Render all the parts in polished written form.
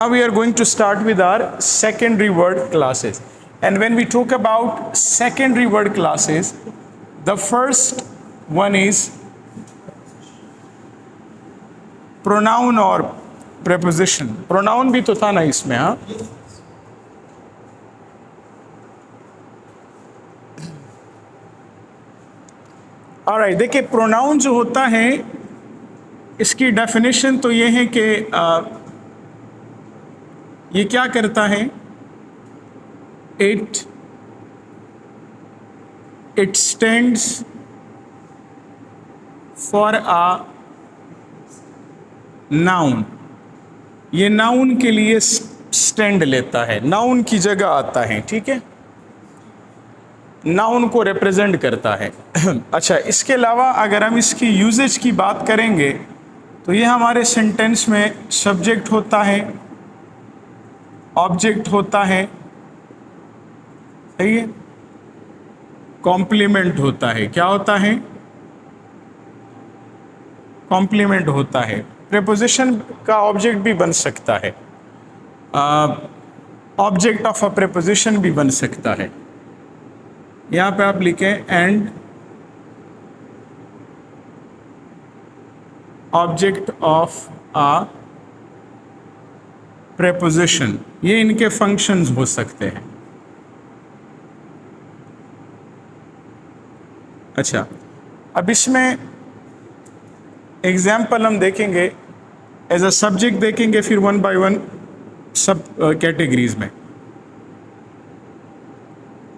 Now we are going to start with our secondary word classes. And when we talk about secondary word classes, the first one is pronoun or preposition. Pronoun भी तो था ना इसमें, हाँ? Alright, देखिए pronoun जो होता है इसकी definition तो ये है कि ये क्या करता है? It stands for a noun. ये नाउन के लिए स्टैंड लेता है, नाउन की जगह आता है, ठीक है, नाउन को रिप्रेजेंट करता है। अच्छा, इसके अलावा अगर हम इसकी यूजेज की बात करेंगे तो ये हमारे सेंटेंस में सब्जेक्ट होता है, ऑब्जेक्ट होता है, सही है, कॉम्प्लीमेंट होता है। क्या होता है? कॉम्प्लीमेंट होता है। प्रेपोजिशन का ऑब्जेक्ट भी बन सकता है, ऑब्जेक्ट ऑफ अ प्रेपोजिशन भी बन सकता है। यहाँ पे आप लिखें and object of a preposition, ये इनके फंक्शंस हो सकते हैं। अच्छा, अब इसमें एग्जाम्पल हम देखेंगे, एज अ सब्जेक्ट देखेंगे, फिर वन बाय वन सब कैटेगरीज में।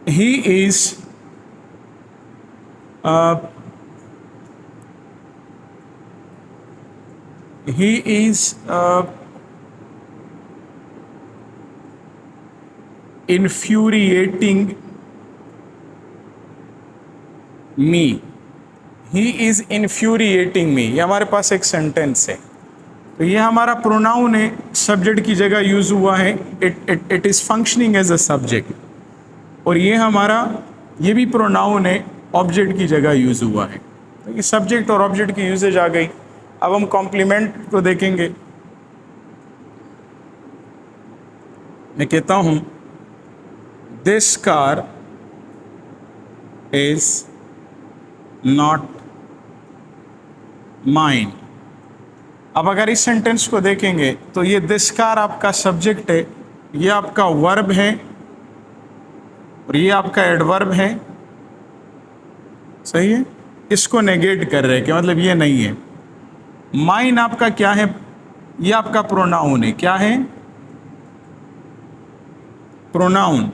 He is infuriating me. He is infuriating me. ये हमारे पास एक सेंटेंस है, तो ये हमारा प्रोनाउन है, सब्जेक्ट की जगह यूज हुआ है। It is functioning as a subject. और ये हमारा, ये भी प्रोनाउन है, ऑब्जेक्ट की जगह यूज हुआ है। तो ये सब्जेक्ट और ऑब्जेक्ट की यूजेज आ गई। अब हम कॉम्प्लीमेंट को देखेंगे। मैं कहता हूं This car is not mine. अब अगर इस सेंटेंस को देखेंगे तो ये दिस कार आपका सब्जेक्ट है, ये आपका वर्ब है और ये आपका एडवर्ब है, सही है। इसको नेगेट कर रहे हैं कि मतलब ये नहीं है। माइन आपका क्या है? ये आपका प्रोनाउन है। क्या है? प्रोनाउन।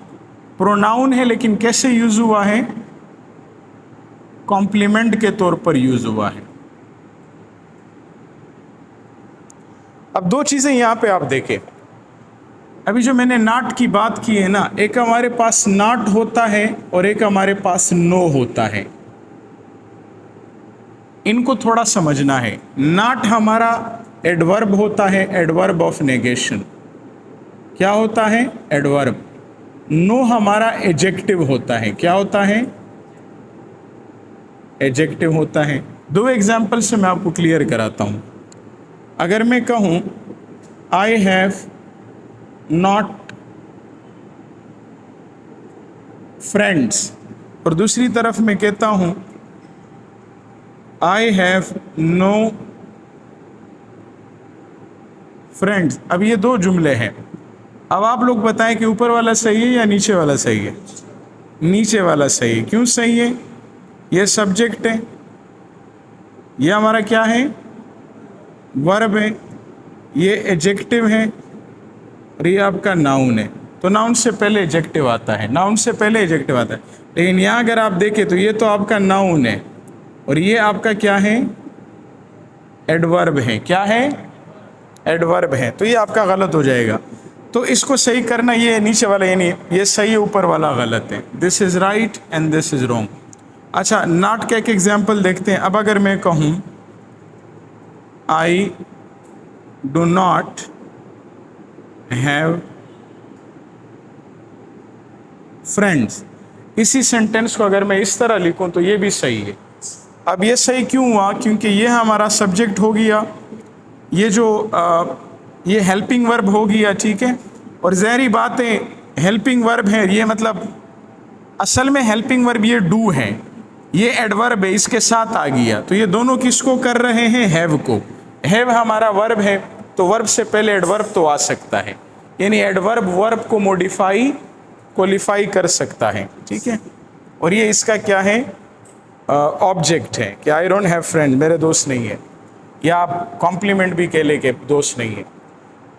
प्रोनाउन है, लेकिन कैसे यूज हुआ है? कॉम्प्लीमेंट के तौर पर यूज हुआ है। अब दो चीजें यहां पे आप देखें। अभी जो मैंने नॉट की बात की है ना, एक हमारे पास नॉट होता है और एक हमारे पास नो होता है। इनको थोड़ा समझना है। नॉट हमारा एडवर्ब होता है, एडवर्ब ऑफ नेगेशन। क्या होता है? एडवर्ब। नो हमारा एजेक्टिव होता है। क्या होता है? एजेक्टिव होता है। दो एग्जाम्पल से मैं आपको क्लियर कराता हूं। अगर मैं कहूं आई हैव नॉट फ्रेंड्स, और दूसरी तरफ मैं कहता हूं आई हैव नो फ्रेंड्स। अब ये दो जुमले हैं। अब आप लोग बताएं कि ऊपर वाला सही है या नीचे वाला सही है? नीचे वाला सही है। क्यों सही है? ये सब्जेक्ट है, ये हमारा क्या है? वर्ब है, ये एडजेक्टिव है और ये आपका नाउन है। तो नाउन से पहले एडजेक्टिव आता है, नाउन से पहले एडजेक्टिव आता है। लेकिन यहाँ अगर आप देखें तो ये तो आपका नाउन है और ये आपका क्या है? एडवर्ब है। क्या है? एडवर्ब है। तो ये आपका गलत हो जाएगा। तो इसको सही करना, ये नीचे वाला, यानी ये सही है, ऊपर वाला गलत है। This is right and this is wrong. अच्छा, नॉट का एक एग्जाम्पल देखते हैं। अब अगर मैं कहूं आई डू नॉट हैव फ्रेंड्स, इसी सेंटेंस को अगर मैं इस तरह लिखूं तो ये भी सही है। अब ये सही क्यों हुआ? क्योंकि ये हमारा सब्जेक्ट हो गया, ये जो ये हेल्पिंग वर्ब हो गया, ठीक है। और ज़हरी बात है हेल्पिंग वर्ब है, ये मतलब असल में हेल्पिंग वर्ब ये डू है, ये एडवर्ब है, इसके साथ आ गया। तो ये दोनों किसको कर रहे हैं? हैव को। हैव हमारा वर्ब है, तो वर्ब से पहले एडवर्ब तो आ सकता है, यानी एडवर्ब वर्ब को मॉडिफाई क्वालिफाई कर सकता है, ठीक है। और ये इसका क्या है? ऑब्जेक्ट है कि आई डोंट हैव फ्रेंड, मेरे दोस्त नहीं है, या आप कॉम्प्लीमेंट भी कह ले के दोस्त नहीं है।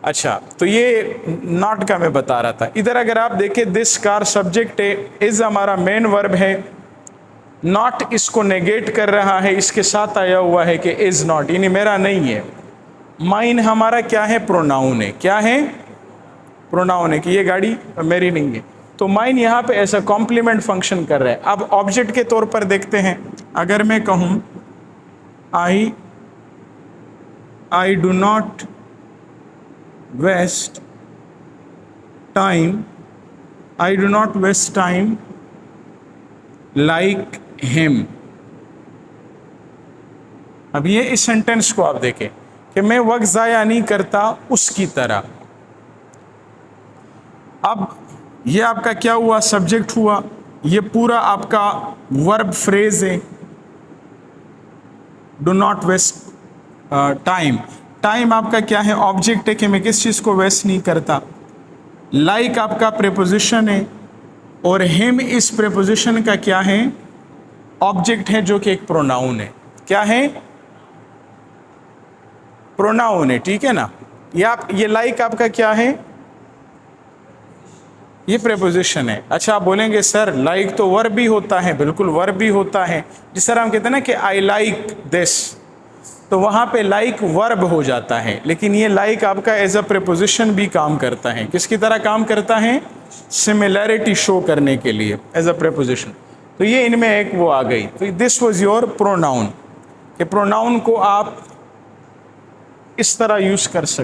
अच्छा, तो ये नॉट का मैं बता रहा था। इधर अगर आप देखें दिस कार सब्जेक्ट है, इज हमारा मेन वर्ब है, नॉट इसको नेगेट कर रहा है, इसके साथ आया हुआ है कि इज नॉट, यानी मेरा नहीं है। माइन हमारा क्या है? प्रोनाउन है। क्या है? प्रोनाउन है कि ये गाड़ी मेरी नहीं है। तो माइन यहाँ पे ऐसा कॉम्प्लीमेंट फंक्शन कर रहा है। अब ऑब्जेक्ट के तौर पर देखते हैं, अगर मैं कहूँ I do not waste time, I do not waste time like him. अब ये इस सेंटेंस को आप देखें कि मैं वक्त ज़ाया नहीं करता उसकी तरह। अब ये आपका क्या हुआ? सब्जेक्ट हुआ। ये पूरा आपका वर्ब फ्रेज है, do not waste time. Time आपका क्या है? ऑब्जेक्ट है कि मैं किस चीज़ को वेस्ट नहीं करता। लाइक आपका प्रेपोजिशन है, और हिम इस प्रेपोजिशन का क्या है? ऑब्जेक्ट है, जो कि एक प्रोनाउन है। क्या है? प्रोनाउन है, ठीक है ना। ये लाइक आपका क्या है? ये प्रेपोजिशन है। अच्छा, आप बोलेंगे सर लाइक तो वर्ब भी होता है। बिल्कुल, वर्ब भी होता है। जिस तरह हम कहते हैं ना कि आई लाइक दिस, तो वहाँ पे लाइक वर्ब हो जाता है, लेकिन ये लाइक आपका एज अ प्रेपोजिशन भी काम करता है। किसकी तरह काम करता है? सिमिलैरिटी शो करने के लिए एज अ प्रेपोजिशन। तो ये इनमें एक वो आ गई। तो दिस वाज योर प्रोनाउन, कि प्रोनाउन को आप इस तरह यूज़ कर सकते।